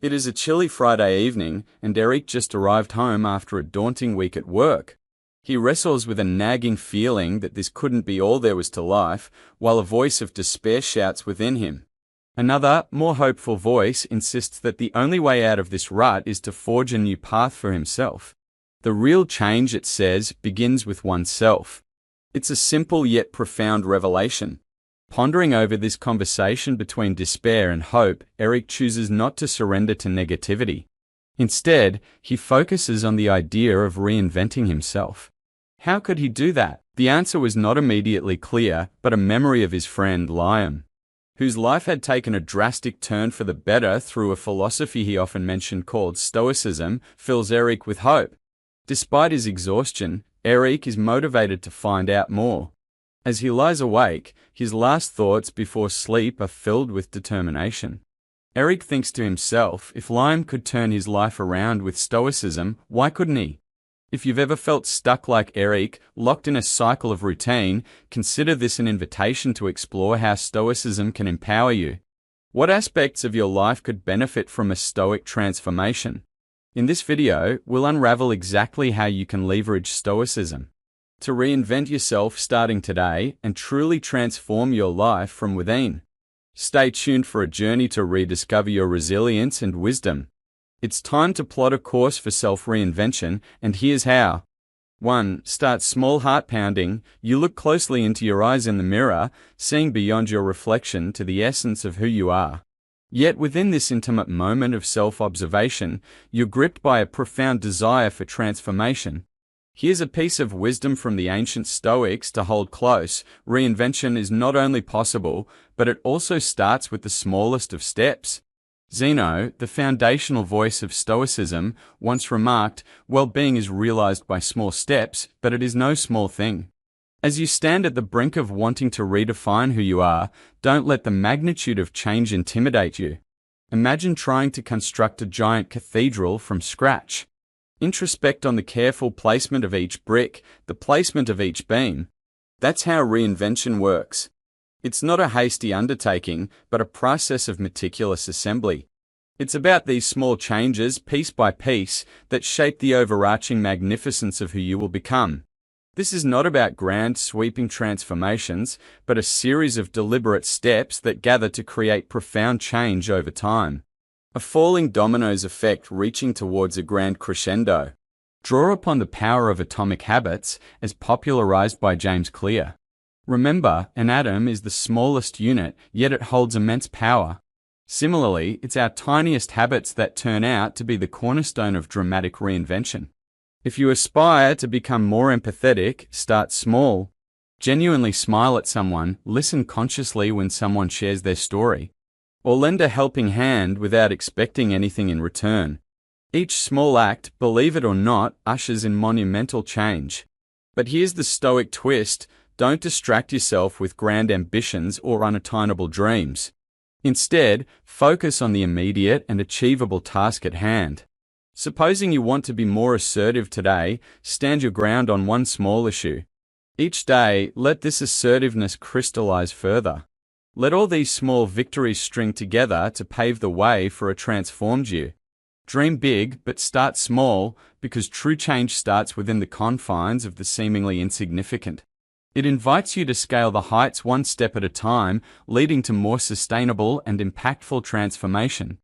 It is a chilly Friday evening, and Eric just arrived home after a daunting week at work. He wrestles with a nagging feeling that this couldn't be all there was to life, while a voice of despair shouts within him. Another, more hopeful voice insists that the only way out of this rut is to forge a new path for himself. The real change, it says, begins with oneself. It's a simple yet profound revelation. Pondering over this conversation between despair and hope, Eric chooses not to surrender to negativity. Instead, he focuses on the idea of reinventing himself. How could he do that? The answer was not immediately clear, but a memory of his friend Liam, whose life had taken a drastic turn for the better through a philosophy he often mentioned called Stoicism, fills Eric with hope. Despite his exhaustion, Eric is motivated to find out more. As he lies awake, his last thoughts before sleep are filled with determination. Eric thinks to himself, if Liam could turn his life around with Stoicism, why couldn't he? If you've ever felt stuck like Eric, locked in a cycle of routine, consider this an invitation to explore how Stoicism can empower you. What aspects of your life could benefit from a Stoic transformation? In this video, we'll unravel exactly how you can leverage Stoicism to reinvent yourself starting today and truly transform your life from within. Stay tuned for a journey to rediscover your resilience and wisdom. It's time to plot a course for self-reinvention, and here's how. 1. Start small. Heart pounding. You look closely into your eyes in the mirror, seeing beyond your reflection to the essence of who you are. Yet within this intimate moment of self-observation, you're gripped by a profound desire for transformation. Here's a piece of wisdom from the ancient Stoics to hold close. Reinvention is not only possible, but it also starts with the smallest of steps. Zeno, the foundational voice of Stoicism, once remarked, well-being is realized by small steps, but it is no small thing. As you stand at the brink of wanting to redefine who you are, don't let the magnitude of change intimidate you. Imagine trying to construct a giant cathedral from scratch. Introspect on the careful placement of each brick, the placement of each beam. That's how reinvention works. It's not a hasty undertaking, but a process of meticulous assembly. It's about these small changes, piece by piece, that shape the overarching magnificence of who you will become. This is not about grand, sweeping transformations, but a series of deliberate steps that gather to create profound change over time. A falling dominoes effect reaching towards a grand crescendo. Draw upon the power of atomic habits, as popularized by James Clear. Remember, an atom is the smallest unit, yet it holds immense power. Similarly, it's our tiniest habits that turn out to be the cornerstone of dramatic reinvention. If you aspire to become more empathetic, start small. Genuinely smile at someone, listen consciously when someone shares their story, or lend a helping hand without expecting anything in return. Each small act, believe it or not, ushers in monumental change. But here's the Stoic twist: don't distract yourself with grand ambitions or unattainable dreams. Instead, focus on the immediate and achievable task at hand. Supposing you want to be more assertive today, stand your ground on one small issue. Each day, let this assertiveness crystallize further. Let all these small victories string together to pave the way for a transformed you. Dream big, but start small, because true change starts within the confines of the seemingly insignificant. It invites you to scale the heights one step at a time, leading to more sustainable and impactful transformation.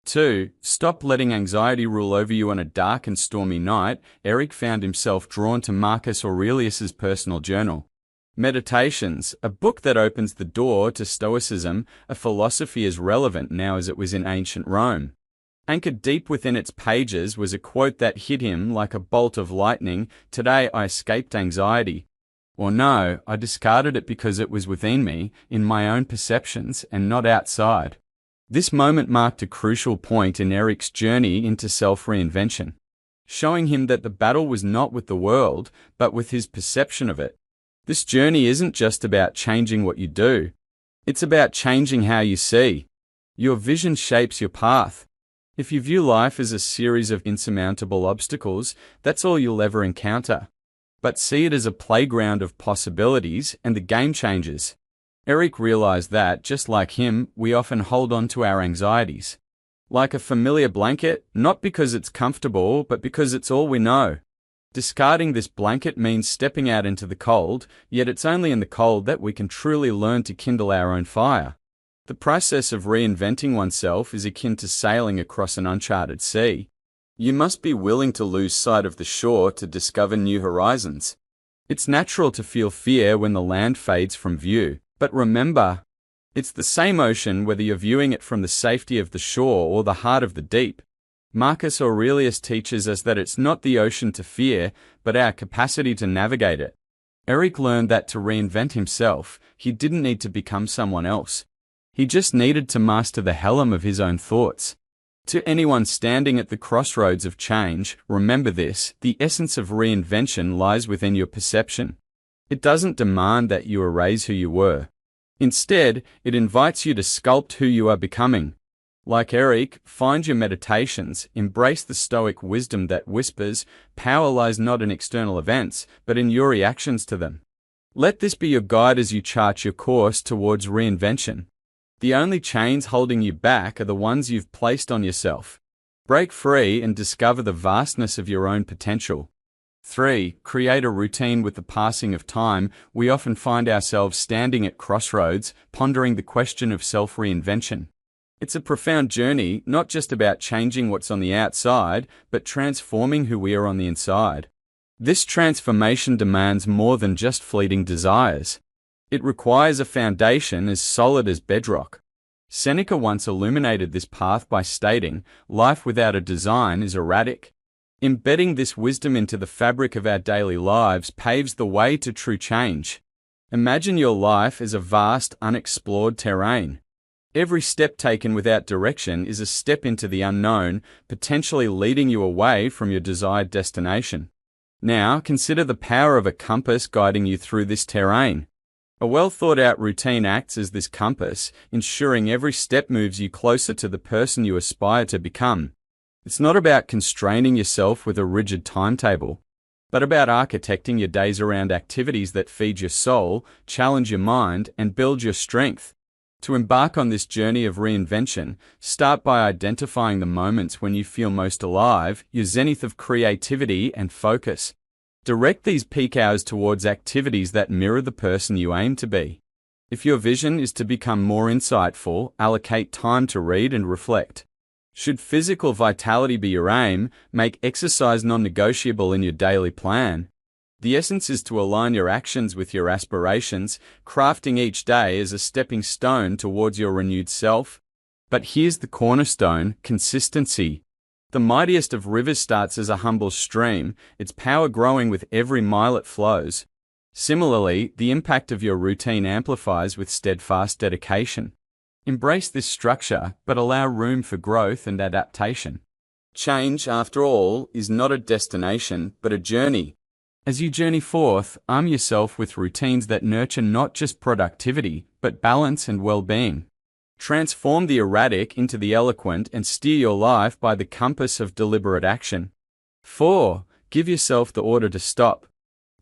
2. Stop letting anxiety rule over you on a dark and stormy night. Eric found himself drawn to Marcus Aurelius's personal journal. Meditations, a book that opens the door to Stoicism, a philosophy as relevant now as it was in ancient Rome. Anchored deep within its pages was a quote that hit him like a bolt of lightning: "Today I escaped anxiety." Or no, I discarded it because it was within me, in my own perceptions, and not outside. This moment marked a crucial point in Eric's journey into self-reinvention, showing him that the battle was not with the world, but with his perception of it. This journey isn't just about changing what you do. It's about changing how you see. Your vision shapes your path. If you view life as a series of insurmountable obstacles, that's all you'll ever encounter. But see it as a playground of possibilities, and the game changes. Eric realized that, just like him, we often hold on to our anxieties. Like a familiar blanket, not because it's comfortable, but because it's all we know. Discarding this blanket means stepping out into the cold, yet it's only in the cold that we can truly learn to kindle our own fire. The process of reinventing oneself is akin to sailing across an uncharted sea. You must be willing to lose sight of the shore to discover new horizons. It's natural to feel fear when the land fades from view, but remember, it's the same ocean whether you're viewing it from the safety of the shore or the heart of the deep. Marcus Aurelius teaches us that it's not the ocean to fear, but our capacity to navigate it. Eric learned that to reinvent himself, he didn't need to become someone else. He just needed to master the helm of his own thoughts. To anyone standing at the crossroads of change, remember this: the essence of reinvention lies within your perception. It doesn't demand that you erase who you were. Instead, it invites you to sculpt who you are becoming. Like Eric, find your meditations, embrace the Stoic wisdom that whispers, power lies not in external events, but in your reactions to them. Let this be your guide as you chart your course towards reinvention. The only chains holding you back are the ones you've placed on yourself. Break free and discover the vastness of your own potential. 3. Create a routine with the passing of time. We often find ourselves standing at crossroads, pondering the question of self-reinvention. It's a profound journey, not just about changing what's on the outside, but transforming who we are on the inside. This transformation demands more than just fleeting desires. It requires a foundation as solid as bedrock. Seneca once illuminated this path by stating, "Life without a design is erratic." Embedding this wisdom into the fabric of our daily lives paves the way to true change. Imagine your life as a vast, unexplored terrain. Every step taken without direction is a step into the unknown, potentially leading you away from your desired destination. Now, consider the power of a compass guiding you through this terrain. A well-thought-out routine acts as this compass, ensuring every step moves you closer to the person you aspire to become. It's not about constraining yourself with a rigid timetable, but about architecting your days around activities that feed your soul, challenge your mind, and build your strength. To embark on this journey of reinvention, start by identifying the moments when you feel most alive, your zenith of creativity and focus. Direct these peak hours towards activities that mirror the person you aim to be. If your vision is to become more insightful, allocate time to read and reflect. Should physical vitality be your aim, make exercise non-negotiable in your daily plan. The essence is to align your actions with your aspirations, crafting each day as a stepping stone towards your renewed self. But here's the cornerstone: consistency. The mightiest of rivers starts as a humble stream, its power growing with every mile it flows. Similarly, the impact of your routine amplifies with steadfast dedication. Embrace this structure, but allow room for growth and adaptation. Change, after all, is not a destination, but a journey. As you journey forth, arm yourself with routines that nurture not just productivity, but balance and well-being. Transform the erratic into the eloquent and steer your life by the compass of deliberate action. 4. Give yourself the order to stop.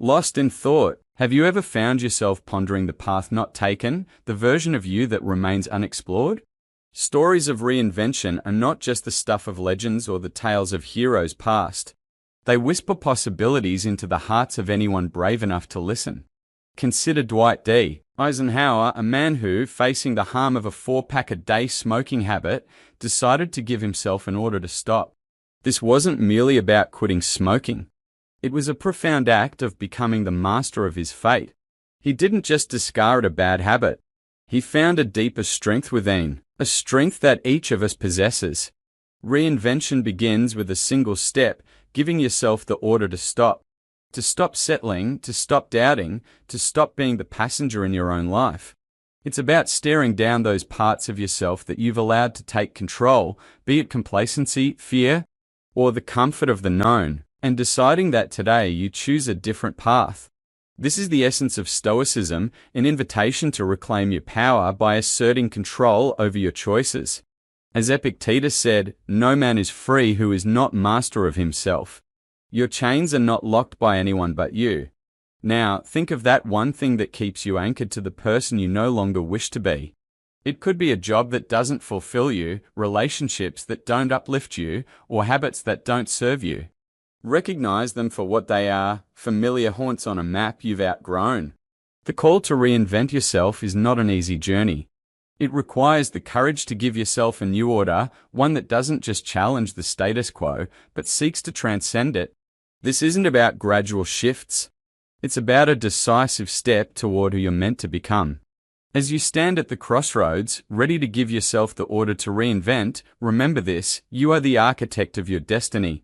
Lost in thought. Have you ever found yourself pondering the path not taken, the version of you that remains unexplored? Stories of reinvention are not just the stuff of legends or the tales of heroes past. They whisper possibilities into the hearts of anyone brave enough to listen. Consider Dwight D. Eisenhower, a man who, facing the harm of a 4-pack-a-day smoking habit, decided to give himself an order to stop. This wasn't merely about quitting smoking. It was a profound act of becoming the master of his fate. He didn't just discard a bad habit. He found a deeper strength within, a strength that each of us possesses. Reinvention begins with a single step, giving yourself the order to stop. To stop settling, to stop doubting, to stop being the passenger in your own life. It's about staring down those parts of yourself that you've allowed to take control, be it complacency, fear, or the comfort of the known, and deciding that today you choose a different path. This is the essence of Stoicism, an invitation to reclaim your power by asserting control over your choices. As Epictetus said, "No man is free who is not master of himself." Your chains are not locked by anyone but you. Now, think of that one thing that keeps you anchored to the person you no longer wish to be. It could be a job that doesn't fulfill you, relationships that don't uplift you, or habits that don't serve you. Recognize them for what they are, familiar haunts on a map you've outgrown. The call to reinvent yourself is not an easy journey. It requires the courage to give yourself a new order, one that doesn't just challenge the status quo, but seeks to transcend it. This isn't about gradual shifts. It's about a decisive step toward who you're meant to become. As you stand at the crossroads, ready to give yourself the order to reinvent, remember this: you are the architect of your destiny.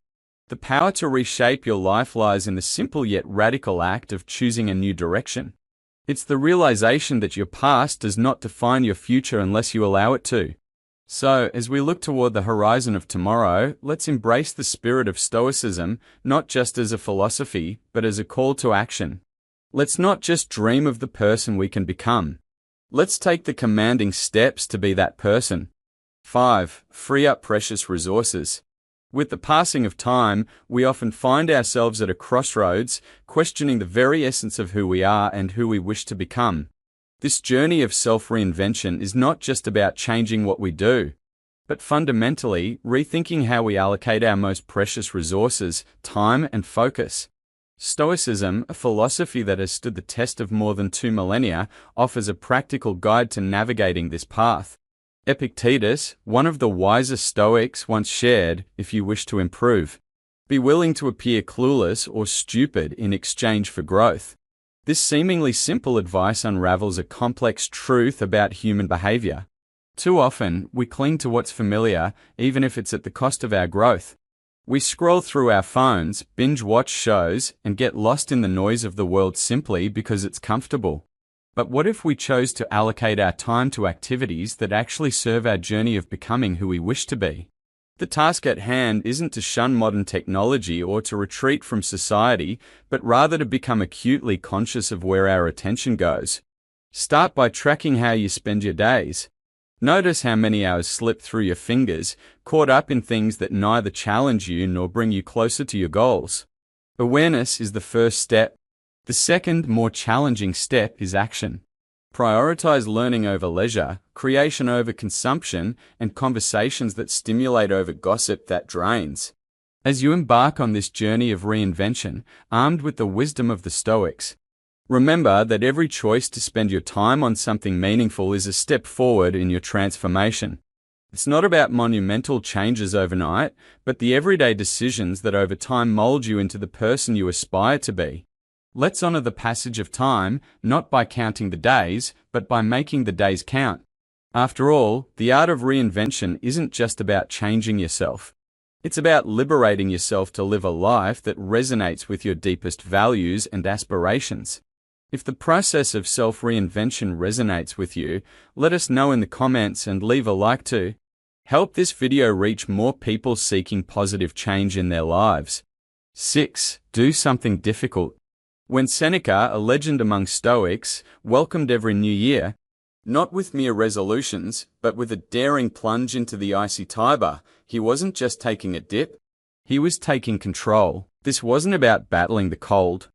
The power to reshape your life lies in the simple yet radical act of choosing a new direction. It's the realization that your past does not define your future unless you allow it to. So, as we look toward the horizon of tomorrow, let's embrace the spirit of Stoicism, not just as a philosophy, but as a call to action. Let's not just dream of the person we can become. Let's take the commanding steps to be that person. 5. Free up precious resources. With the passing of time, we often find ourselves at a crossroads, questioning the very essence of who we are and who we wish to become. This journey of self-reinvention is not just about changing what we do, but fundamentally rethinking how we allocate our most precious resources, time and focus. Stoicism, a philosophy that has stood the test of more than 2 millennia, offers a practical guide to navigating this path. Epictetus, one of the wisest Stoics, once shared, "If you wish to improve, be willing to appear clueless or stupid in exchange for growth." This seemingly simple advice unravels a complex truth about human behavior. Too often, we cling to what's familiar, even if it's at the cost of our growth. We scroll through our phones, binge-watch shows, and get lost in the noise of the world simply because it's comfortable. But what if we chose to allocate our time to activities that actually serve our journey of becoming who we wish to be? The task at hand isn't to shun modern technology or to retreat from society, but rather to become acutely conscious of where our attention goes. Start by tracking how you spend your days. Notice how many hours slip through your fingers, caught up in things that neither challenge you nor bring you closer to your goals. Awareness is the first step. The second, more challenging step is action. Prioritize learning over leisure, creation over consumption, and conversations that stimulate over gossip that drains. As you embark on this journey of reinvention, armed with the wisdom of the Stoics, remember that every choice to spend your time on something meaningful is a step forward in your transformation. It's not about monumental changes overnight, but the everyday decisions that over time mold you into the person you aspire to be. Let's honor the passage of time, not by counting the days, but by making the days count. After all, the art of reinvention isn't just about changing yourself. It's about liberating yourself to live a life that resonates with your deepest values and aspirations. If the process of self-reinvention resonates with you, let us know in the comments and leave a like to help this video reach more people seeking positive change in their lives. 6. Do something difficult. When Seneca, a legend among Stoics, welcomed every new year, not with mere resolutions, but with a daring plunge into the icy Tiber, he wasn't just taking a dip, he was taking control. This wasn't about battling the cold,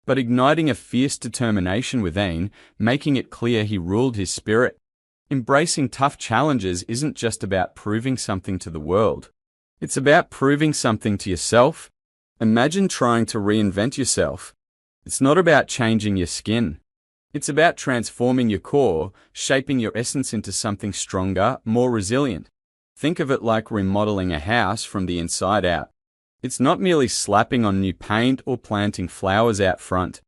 but igniting a fierce determination within, making it clear he ruled his spirit. Embracing tough challenges isn't just about proving something to the world. It's about proving something to yourself. Imagine trying to reinvent yourself. It's not about changing your skin. It's about transforming your core, shaping your essence into something stronger, more resilient. Think of it like remodeling a house from the inside out. It's not merely slapping on new paint or planting flowers out front.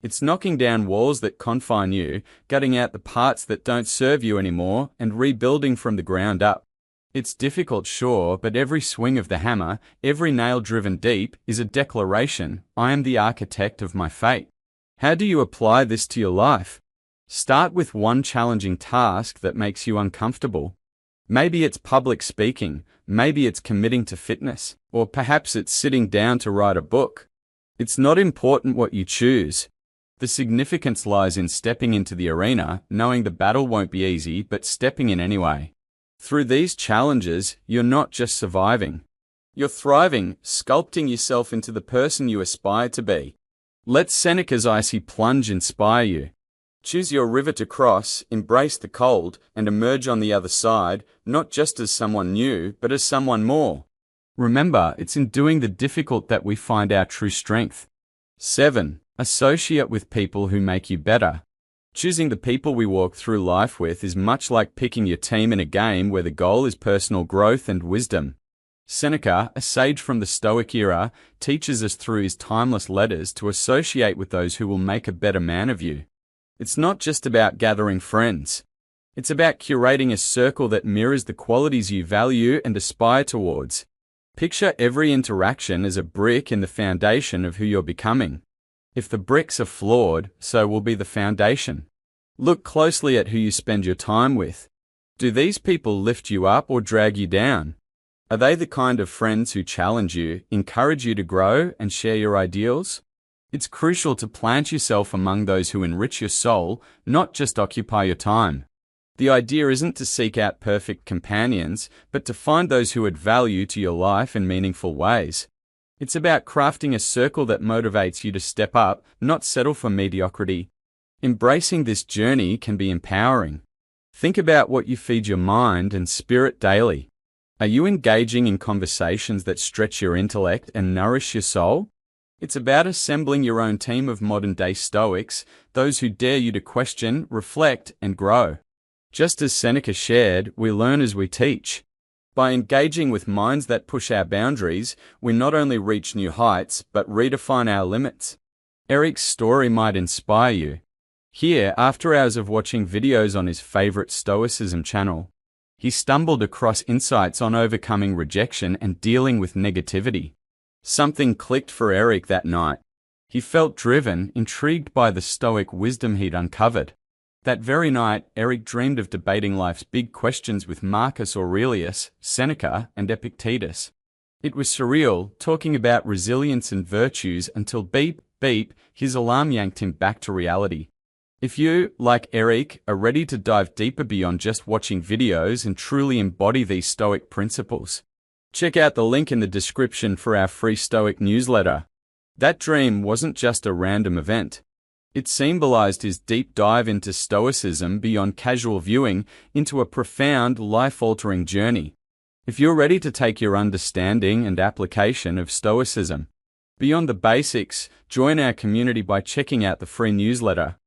It's knocking down walls that confine you, gutting out the parts that don't serve you anymore, and rebuilding from the ground up. It's difficult, sure, but every swing of the hammer, every nail driven deep, is a declaration: I am the architect of my fate. How do you apply this to your life? Start with one challenging task that makes you uncomfortable. Maybe it's public speaking, maybe it's committing to fitness, or perhaps it's sitting down to write a book. It's not important what you choose. The significance lies in stepping into the arena, knowing the battle won't be easy, but stepping in anyway. Through these challenges, you're not just surviving. You're thriving, sculpting yourself into the person you aspire to be. Let Seneca's icy plunge inspire you. Choose your river to cross, embrace the cold, and emerge on the other side, not just as someone new, but as someone more. Remember, it's in doing the difficult that we find our true strength. 7. Associate with people who make you better. Choosing the people we walk through life with is much like picking your team in a game where the goal is personal growth and wisdom. Seneca, a sage from the Stoic era, teaches us through his timeless letters to associate with those who will make a better man of you. It's not just about gathering friends. It's about curating a circle that mirrors the qualities you value and aspire towards. Picture every interaction as a brick in the foundation of who you're becoming. If the bricks are flawed, so will be the foundation. Look closely at who you spend your time with. Do these people lift you up or drag you down? Are they the kind of friends who challenge you, encourage you to grow, and share your ideals? It's crucial to plant yourself among those who enrich your soul, not just occupy your time. The idea isn't to seek out perfect companions, but to find those who add value to your life in meaningful ways. It's about crafting a circle that motivates you to step up, not settle for mediocrity. Embracing this journey can be empowering. Think about what you feed your mind and spirit daily. Are you engaging in conversations that stretch your intellect and nourish your soul? It's about assembling your own team of modern-day Stoics, those who dare you to question, reflect, and grow. Just as Seneca shared, we learn as we teach. By engaging with minds that push our boundaries, we not only reach new heights, but redefine our limits. Eric's story might inspire you. Here, after hours of watching videos on his favorite Stoicism channel, he stumbled across insights on overcoming rejection and dealing with negativity. Something clicked for Eric that night. He felt driven, intrigued by the Stoic wisdom he'd uncovered. That very night, Eric dreamed of debating life's big questions with Marcus Aurelius, Seneca, and Epictetus. It was surreal, talking about resilience and virtues until beep, beep, his alarm yanked him back to reality. If you, like Eric, are ready to dive deeper beyond just watching videos and truly embody these Stoic principles, check out the link in the description for our free Stoic newsletter. That dream wasn't just a random event. It symbolized his deep dive into Stoicism beyond casual viewing into a profound, life-altering journey. If you're ready to take your understanding and application of Stoicism beyond the basics, join our community by checking out the free newsletter.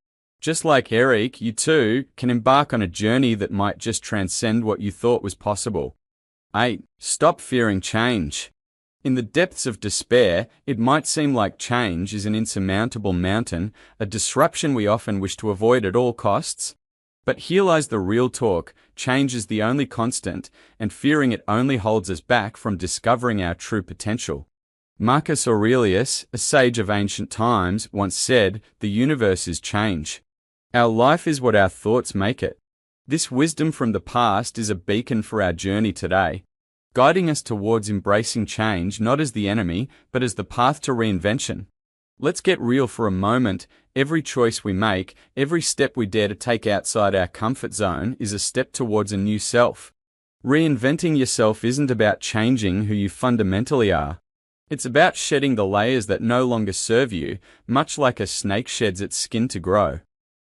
Just like Eric, you too can embark on a journey that might just transcend what you thought was possible. 8. Stop fearing change. In the depths of despair, it might seem like change is an insurmountable mountain, a disruption we often wish to avoid at all costs. But here lies the real talk: change is the only constant, and fearing it only holds us back from discovering our true potential. Marcus Aurelius, a sage of ancient times, once said, "The universe is change. Our life is what our thoughts make it." This wisdom from the past is a beacon for our journey today, guiding us towards embracing change not as the enemy, but as the path to reinvention. Let's get real for a moment. Every choice we make, every step we dare to take outside our comfort zone is a step towards a new self. Reinventing yourself isn't about changing who you fundamentally are. It's about shedding the layers that no longer serve you, much like a snake sheds its skin to grow.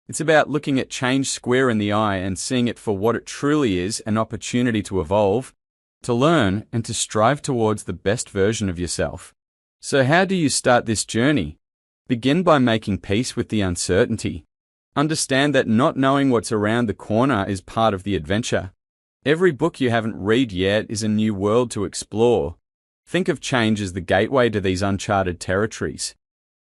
It's about looking at change square in the eye and seeing it for what it truly is: an opportunity to evolve, to learn, and to strive towards the best version of yourself. So how do you start this journey? Begin by making peace with the uncertainty. Understand that not knowing what's around the corner is part of the adventure. Every book you haven't read yet is a new world to explore. Think of change as the gateway to these uncharted territories.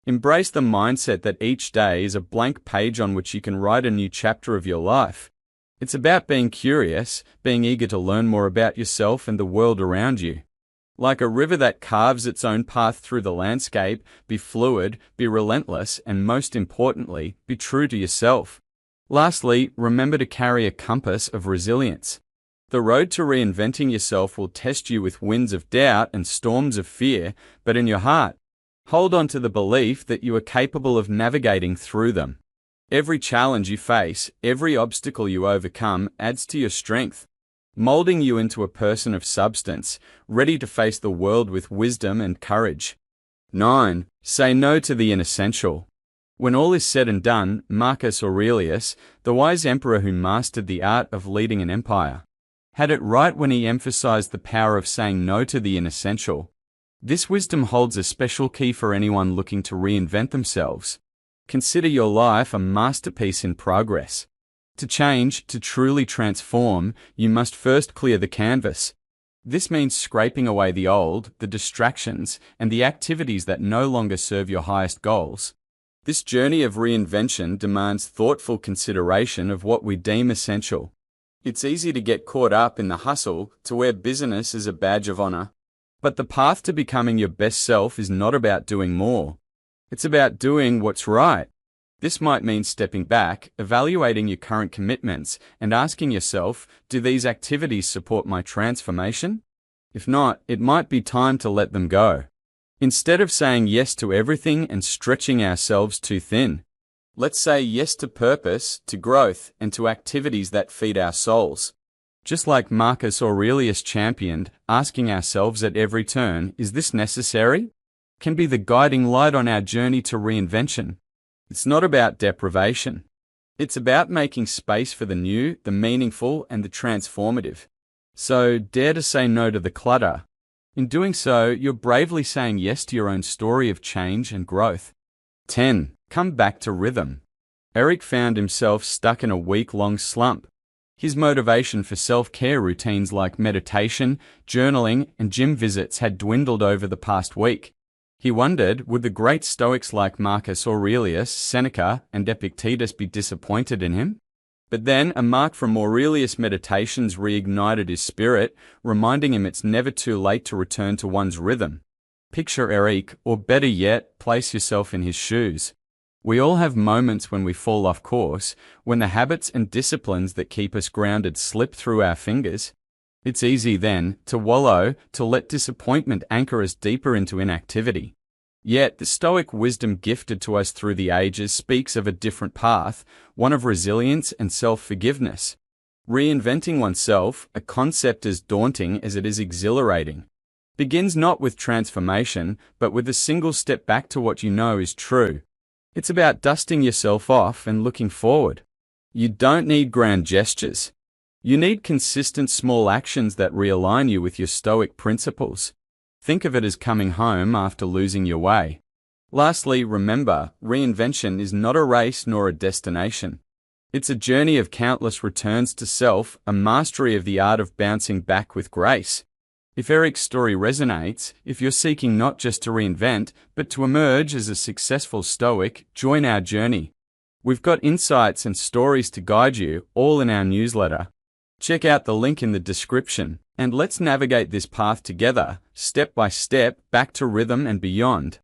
Embrace the mindset that each day is a blank page on which you can write a new chapter of your life. It's about being curious, being eager to learn more about yourself and the world around you. Like a river that carves its own path through the landscape, be fluid, be relentless, and most importantly, be true to yourself. Lastly, remember to carry a compass of resilience. The road to reinventing yourself will test you with winds of doubt and storms of fear, but in your heart, hold on to the belief that you are capable of navigating through them. Every challenge you face, every obstacle you overcome adds to your strength, molding you into a person of substance, ready to face the world with wisdom and courage. 9. Say no to the inessential. When all is said and done, Marcus Aurelius, the wise emperor who mastered the art of leading an empire, had it right when he emphasized the power of saying no to the inessential. This wisdom holds a special key for anyone looking to reinvent themselves. Consider your life a masterpiece in progress. To change, to truly transform, you must first clear the canvas. This means scraping away the old, the distractions, and the activities that no longer serve your highest goals. This journey of reinvention demands thoughtful consideration of what we deem essential. It's easy to get caught up in the hustle, to wear business as a badge of honor. But the path to becoming your best self is not about doing more. It's about doing what's right. This might mean stepping back, evaluating your current commitments, and asking yourself, do these activities support my transformation? If not, it might be time to let them go. Instead of saying yes to everything and stretching ourselves too thin, let's say yes to purpose, to growth, and to activities that feed our souls. Just like Marcus Aurelius championed, asking ourselves at every turn, is this necessary? Can be the guiding light on our journey to reinvention. It's not about deprivation. It's about making space for the new, the meaningful, and the transformative. So dare to say no to the clutter. In doing so, you're bravely saying yes to your own story of change and growth. 10. Come back to rhythm. Eric found himself stuck in a week-long slump. His motivation for self-care routines like meditation, journaling, and gym visits had dwindled over the past week. He wondered, would the great Stoics like Marcus Aurelius, Seneca, and Epictetus be disappointed in him? But then a mark from Aurelius' meditations reignited his spirit, reminding him it's never too late to return to one's rhythm. Picture Eric, or better yet, place yourself in his shoes. We all have moments when we fall off course, when the habits and disciplines that keep us grounded slip through our fingers. It's easy then to wallow, to let disappointment anchor us deeper into inactivity. Yet the Stoic wisdom gifted to us through the ages speaks of a different path, one of resilience and self-forgiveness. Reinventing oneself, a concept as daunting as it is exhilarating, begins not with transformation, but with a single step back to what you know is true. It's about dusting yourself off and looking forward. You don't need grand gestures. You need consistent small actions that realign you with your Stoic principles. Think of it as coming home after losing your way. Lastly, remember, reinvention is not a race nor a destination. It's a journey of countless returns to self, a mastery of the art of bouncing back with grace. If Eric's story resonates, if you're seeking not just to reinvent, but to emerge as a successful Stoic, join our journey. We've got insights and stories to guide you, all in our newsletter. Check out the link in the description, and let's navigate this path together, step by step, back to rhythm and beyond.